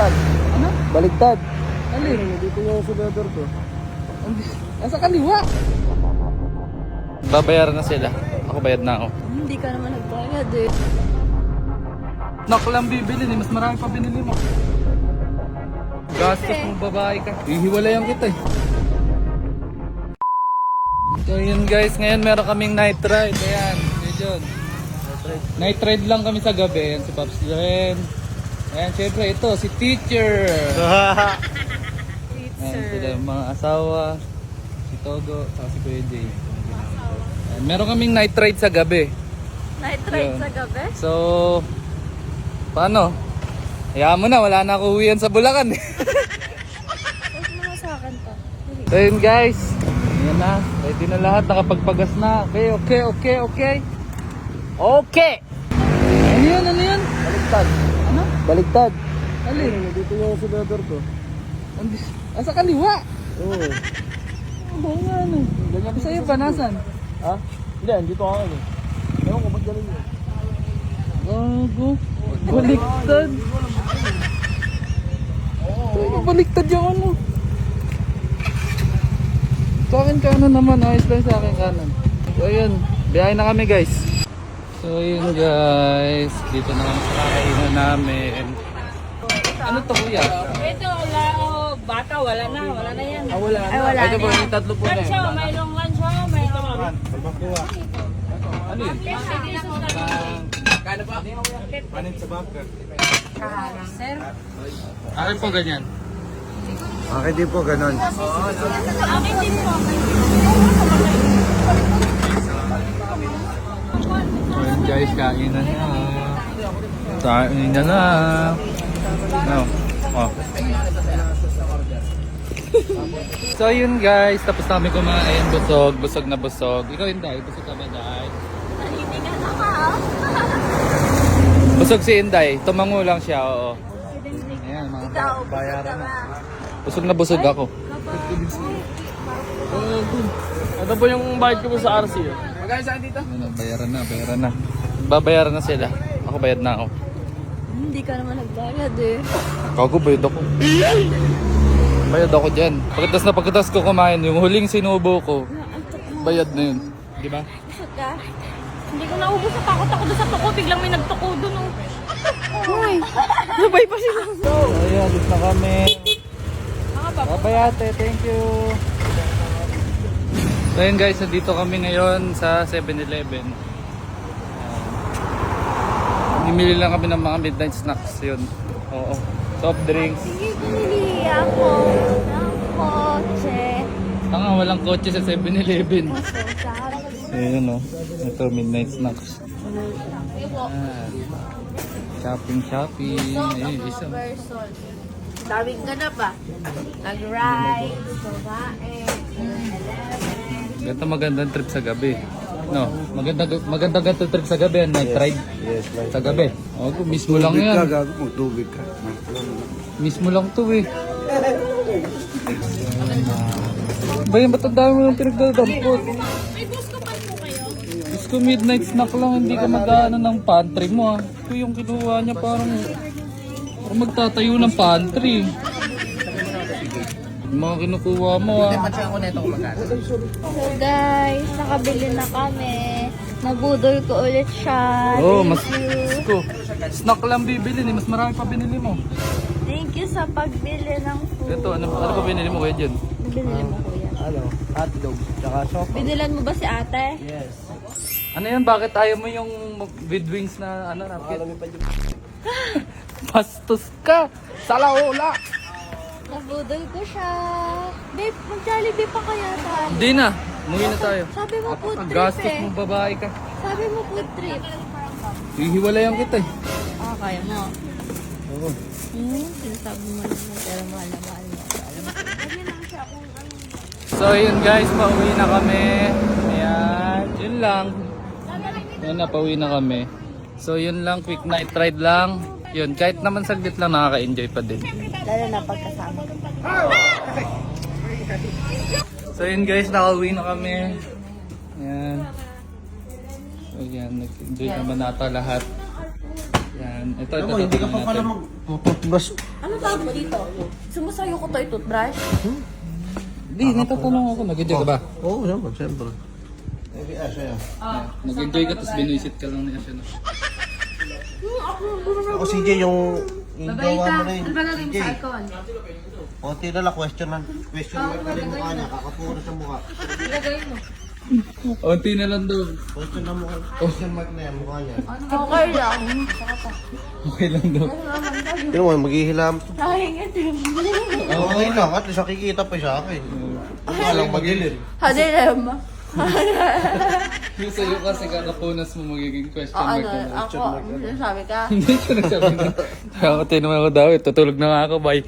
Baliktad. Ano? Baliktad. Alin? Dito yung sumedor ko. Nasa kaliwa. Babayaran na sila. Ako bayad na ako. Hindi ka naman nagbayad eh. Nak lang bibili ni, mas marami pa binili mo. Gastos mo babae ka. Hihiwalayan kita eh. So yun guys, ngayon meron kaming night ride. Ayan, yun. Night ride lang kami sa gabi. Ayan si Pops Len. Ayan, syempre ito, si Teacher. Ayan sila yung mga asawa. Si Togo, saka si Kuya Jay. Ayan, meron kaming night ride sa gabi. Night ride Yun. sa gabi? So, paano? Hayaan mo na, wala na ako uwian sa Bulacan. Huwag mo na sa akin to. So yun guys, yan na, ready na lahat, nakapagpagas na. Okay. Ano yun? Ano yun? Baliktad. Ano? Baliktad. Alin? Dito yung sumedor ko. Nasa kaliwa. Oo. Oo nga ano. Ganyan sa'yo pa, nasan? Ha? Hindi, dito ako eh. Ewan ko, ba't galing yun? Gago. Baliktad. Baliktad yung ano. Sa akin kanan naman, ayos lang sa akin kanan. So yun, biyahe na kami guys. So yun guys, dito na kami sa kakainan namin. Ano to kuya? Ito, wala o. Bata, wala na yan. Wala na. Ay, wala Ito po, na. yung tatlo po na Lunch yun. may long lunch o, may long. Ano yun? Sir? Akin po ganyan. Akin din po, ganon. Akin din po. Ayun guys, kain na na. Kain na na. No. Oh. So yun guys, tapos namin kumain. Busog na busog. Ikaw Inday, busog ka ba Day? Nalimingan ako. Busog si Inday, tumango lang siya, oo. Ayan, mga Ikaw, bayaran na. Busog na busog ako. Ito po yung bayad ko po sa RC. Magkano saan dito? Ano, bayaran na. Babayaran na sila. Ako bayad na ako. Hindi ka naman nagbayad eh. Kago, bayad ako. Bayad ako dyan. Pagkatas ko kumain, yung huling sinubo ko, bayad na yun. Di ba? Busog ka? Hindi ko naubos sa takot ako doon sa tuko. Biglang may nagtuko doon. Uy, sabay pa sila. Ayan, alis na kami. Bye ate, thank you. So yun guys, nandito kami ngayon sa 7-Eleven. Nimili lang kami ng mga midnight snacks yun. Oo. Soft drinks. Sige, bumili ako ng kotse. Tanga, walang kotse sa 7-Eleven. So, Ayun o. Ito, midnight snacks. Shopping. Ayun, isa. daming ganap ah. Nag-ride, kumain, 11. Ganito magandang trip sa gabi. No, magandang trip sa gabi, night ride. Yes, like. Sa gabi. Oh, mismo lang yan. Gago mo, tubig ka. Mismo lang to eh. Bayan, ba't ang dami mo yung pinagdadampot? May gusto pa po kayo? Gusto ko midnight snack lang, hindi ka mag-ano ng pantry mo ah. Ito yung kinuha niya parang magtatayo ng pantry. Yung mga kinukuha mo ah. So guys, nakabili na kami. Nabudol ko ulit siya. Oh, Thank mas you. ko. Snack lang bibili ni, mas marami pa binili mo. Thank you sa pagbili ng food. Ito, ano pa binili mo kuya dyan? Binili mo kuya. Ano? Hotdog. Tsaka sopa. Binilan mo ba si ate? Yes. Ano yan? Bakit ayaw mo yung with wings na ano napkin? Bastos ka! Salaula! Nabudol ko siya. Babe, mag-Jollibee pa kaya tayo? Hindi na! Umuwi na tayo. Sabi mo food Ang trip gastos eh. mo babae ka. Sabi mo food trip. Hihiwalayan kita eh. Ah, kaya mo. Oo. Sinasabi mo naman, pero mahal na mahal mo. So yun guys, pauwi na kami. Ayan, yun lang. Yun na, pauwi na kami. So yun lang, quick night ride lang. Yun, kahit naman saglit lang nakaka-enjoy pa din. Lalo na pagkasama. So yun guys, nakauwi na kami. Ayan. So yan, nag-enjoy naman nata lahat. Yan, ito. Hindi ka pa pala Toothbrush. Ano tawag mo dito? Sumasayo ko to toothbrush? Hindi, natatanong ako. Nag-enjoy ka ba? Oo, siyempre. Nag-enjoy ka, tapos binuisit ka lang niya siya. No? Ako CJ yung gawa mo na yun. Ano ba naging CJ. sa icon? Konti na lang, question mark na yung mukha niya. Kakapuro sa mukha. Ilagay mo. Unti na lang daw. Question mark na yan, mukha niya. Okay lang. Okay lang daw. Yun mo, maghihilam. Nakingit yun. Okay lang, at least nakikita pa siya akin. Mukha lang magilid. Hadilem. Yung sa'yo kasi kakapunas mo magiging question mark na. Ako, sabi ka? Hindi siya nagsabi na. Kaya ako tinumay ko daw, tutulog na nga ako, bye.